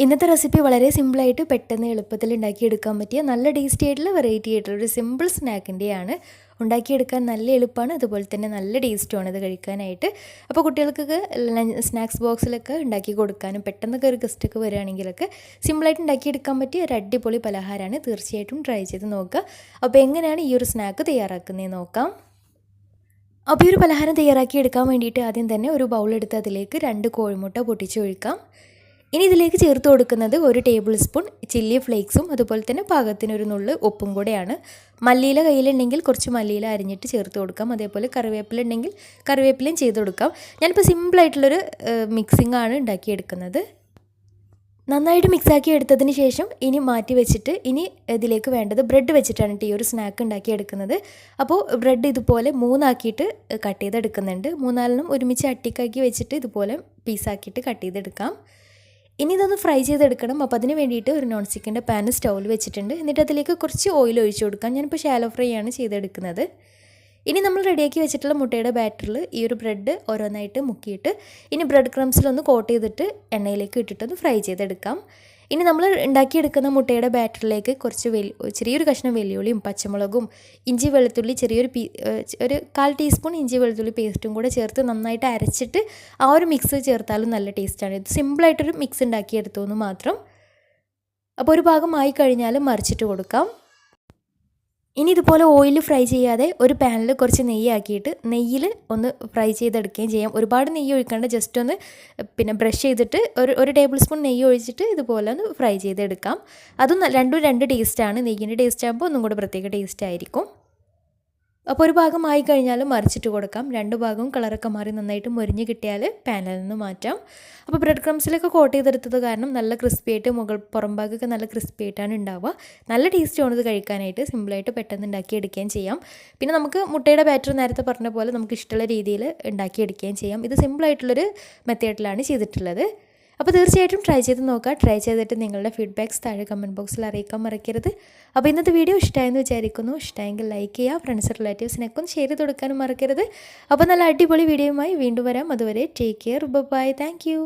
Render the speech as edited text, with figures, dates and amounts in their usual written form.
ഇന്നത്തെ റെസിപ്പി വളരെ സിമ്പിളായിട്ട് പെട്ടെന്ന് എളുപ്പത്തിൽ ഉണ്ടാക്കിയെടുക്കാൻ പറ്റിയ നല്ല ടേസ്റ്റി ആയിട്ടുള്ള വെറൈറ്റി ആയിട്ടുള്ള ഒരു സിമ്പിൾ സ്നാക്കിൻ്റെയാണ്. ഉണ്ടാക്കിയെടുക്കാൻ നല്ല എളുപ്പമാണ്, അതുപോലെ തന്നെ നല്ല ടേസ്റ്റുമാണ് ഇത് കഴിക്കാനായിട്ട്. അപ്പോൾ കുട്ടികൾക്കൊക്കെ സ്നാക്സ് ബോക്സിലൊക്കെ ഉണ്ടാക്കി കൊടുക്കാനും പെട്ടെന്നൊക്കെ ഒരു ഗസ്റ്റൊക്കെ വരികയാണെങ്കിലൊക്കെ സിമ്പിളായിട്ട് ഉണ്ടാക്കിയെടുക്കാൻ പറ്റിയ ഒരു അടിപൊളി പലഹാരമാണ്. തീർച്ചയായിട്ടും ട്രൈ ചെയ്ത് നോക്കുക. അപ്പോൾ എങ്ങനെയാണ് ഈ ഒരു സ്നാക്ക് തയ്യാറാക്കുന്നതെന്ന് നോക്കാം. അപ്പോൾ ഈ ഒരു പലഹാരം തയ്യാറാക്കി എടുക്കാൻ വേണ്ടിയിട്ട് ആദ്യം തന്നെ ഒരു ബൗളെടുത്ത് അതിലേക്ക് 2 കോഴിമുട്ട പൊട്ടിച്ചൊഴിക്കാം. ഇനി ഇതിലേക്ക് ചേർത്ത് കൊടുക്കുന്നത് 1 ടേബിൾ സ്പൂൺ ചില്ലി ഫ്ലേക്സും അതുപോലെ തന്നെ പാകത്തിനൊരു നുള്ള് ഉപ്പും കൂടെയാണ്. മല്ലിയില കയ്യിലുണ്ടെങ്കിൽ കുറച്ച് മല്ലിയില അരിഞ്ഞിട്ട് ചേർത്ത് കൊടുക്കാം. അതേപോലെ കറിവേപ്പില ഉണ്ടെങ്കിൽ കറിവേപ്പിലയും ചെയ്ത് കൊടുക്കാം. ഞാനിപ്പോൾ സിമ്പിളായിട്ടുള്ളൊരു മിക്സിംഗ് ആണ് ഉണ്ടാക്കിയെടുക്കുന്നത്. നന്നായിട്ട് മിക്സാക്കി എടുത്തതിന് ശേഷം ഇനി മാറ്റി വെച്ചിട്ട് ഇനി ഇതിലേക്ക് വേണ്ടത് ബ്രെഡ് വെച്ചിട്ടാണ് ഈ ഒരു സ്നാക്ക് ഉണ്ടാക്കിയെടുക്കുന്നത്. അപ്പോൾ ബ്രെഡ് ഇതുപോലെ 3 ആക്കിയിട്ട് കട്ട് ചെയ്തെടുക്കുന്നുണ്ട്. 3-4 ഒരുമിച്ച് അട്ടിക്കാക്കി വെച്ചിട്ട് ഇതുപോലെ പീസാക്കിയിട്ട് കട്ട് ചെയ്തെടുക്കാം. ഇനി ഇതൊന്ന് ഫ്രൈ ചെയ്തെടുക്കണം. അപ്പോൾ അതിന് വേണ്ടിയിട്ട് ഒരു നോൺ സ്റ്റിക്കിൻ്റെ പാൻ സ്റ്റൗവിൽ വെച്ചിട്ടുണ്ട്. എന്നിട്ട് അതിലേക്ക് കുറച്ച് ഓയിൽ ഒഴിച്ചു കൊടുക്കാം. ഞാനിപ്പോൾ ഷാലോ ഫ്രൈ ആണ് ചെയ്തെടുക്കുന്നത്. ഇനി നമ്മൾ റെഡിയാക്കി വെച്ചിട്ടുള്ള മുട്ടയുടെ ബാറ്ററിൽ ഈ ഒരു ബ്രെഡ് ഓരോന്നായിട്ട് മുക്കിയിട്ട് ഇനി ബ്രെഡ് ക്രംസിലൊന്ന് കോട്ട് ചെയ്തിട്ട് എണ്ണയിലേക്ക് ഇട്ടിട്ടൊന്ന് ഫ്രൈ ചെയ്തെടുക്കാം. ഇനി നമ്മൾ ഉണ്ടാക്കിയെടുക്കുന്ന മുട്ടയുടെ ബാറ്ററിലേക്ക് കുറച്ച് ചെറിയൊരു കഷ്ണം വെല്ലുള്ളിയും പച്ചമുളകും ഇഞ്ചി വെളുത്തുള്ളി ഒരു 1/4 ടീസ്പൂൺ ഇഞ്ചി വെളുത്തുള്ളി പേസ്റ്റും കൂടെ ചേർത്ത് നന്നായിട്ട് അരച്ചിട്ട് ആ ഒരു മിക്സ് ചേർത്താലും നല്ല ടേസ്റ്റാണ്. ഇത് സിമ്പിളായിട്ടൊരു മിക്സ് ഉണ്ടാക്കിയെടുത്തു എന്ന് മാത്രം. അപ്പോൾ ഒരു ഭാഗം ആയി കഴിഞ്ഞാൽ മറിച്ചിട്ട് കൊടുക്കാം. ഇനി ഇതുപോലെ ഓയിൽ ഫ്രൈ ചെയ്യാതെ ഒരു പാനിൽ കുറച്ച് നെയ്യ് ആക്കിയിട്ട് നെയ്യിൽ ഒന്ന് ഫ്രൈ ചെയ്തെടുക്കുകയും ചെയ്യാം. ഒരുപാട് നെയ്യ് ഒഴിക്കേണ്ട, ജസ്റ്റ് ഒന്ന് ബ്രഷ് ചെയ്തിട്ട് ഒരു ടേബിൾ സ്പൂൺ നെയ്യ് ഒഴിച്ചിട്ട് ഇതുപോലെ ഒന്ന് ഫ്രൈ ചെയ്തെടുക്കാം. അതും രണ്ടും 2 ടേസ്റ്റാണ്. നെയ്യിൻ്റെ ടേസ്റ്റ് ആകുമ്പോൾ ഒന്നും കൂടെ പ്രത്യേക ടേസ്റ്റ് ആയിരിക്കും. അപ്പോൾ ഒരു ഭാഗം ആയി കഴിഞ്ഞാൽ മറിച്ചിട്ട് കൊടുക്കാം. 2 ഭാഗവും കളറൊക്കെ മാറി നന്നായിട്ട് മൊരിഞ്ഞ് കിട്ടിയാൽ പാനിൽ നിന്ന് മാറ്റാം. അപ്പോൾ ബ്രെഡ് ക്രംസിലൊക്കെ കോട്ട് ചെയ്തെടുത്തത് കാരണം നല്ല ക്രിസ്പി ആയിട്ട് പുറം ഭാഗമൊക്കെ നല്ല ക്രിസ്പി ആയിട്ടാണ് ഉണ്ടാവുക. നല്ല ടേസ്റ്റുമാണ് ഇത് കഴിക്കാനായിട്ട്. സിമ്പിളായിട്ട് പെട്ടെന്ന് ഉണ്ടാക്കിയെടുക്കുകയും ചെയ്യാം. പിന്നെ നമുക്ക് മുട്ടയുടെ ബാറ്റർ നേരത്തെ പറഞ്ഞ പോലെ നമുക്ക് ഇഷ്ടമുള്ള രീതിയിൽ ഉണ്ടാക്കിയെടുക്കുകയും ചെയ്യാം. ഇത് സിമ്പിളായിട്ടുള്ളൊരു മെത്തേഡിലാണ് ചെയ്തിട്ടുള്ളത്. അപ്പോൾ തീർച്ചയായിട്ടും ട്രൈ ചെയ്ത് നോക്കുക. ട്രൈ ചെയ്തിട്ട് നിങ്ങളുടെ ഫീഡ്ബാക്ക്സ് താഴെ കമൻറ്റ് ബോക്സിൽ അറിയിക്കാൻ മറക്കരുത്. അപ്പോൾ ഇന്നത്തെ വീഡിയോ ഇഷ്ടമായെന്ന് വിചാരിക്കുന്നു. ഇഷ്ടമെങ്കിൽ ലൈക്ക് ചെയ്യുക, ഫ്രണ്ട്സ് റിലേറ്റീവ്സിനൊക്കെ ഒന്ന് ഷെയർ ചെയ്ത് കൊടുക്കാനും മറക്കരുത്. അപ്പോൾ നല്ല അടിപൊളി വീഡിയോയുമായി വീണ്ടും വരാം. അതുവരെ take care, bye, thank U.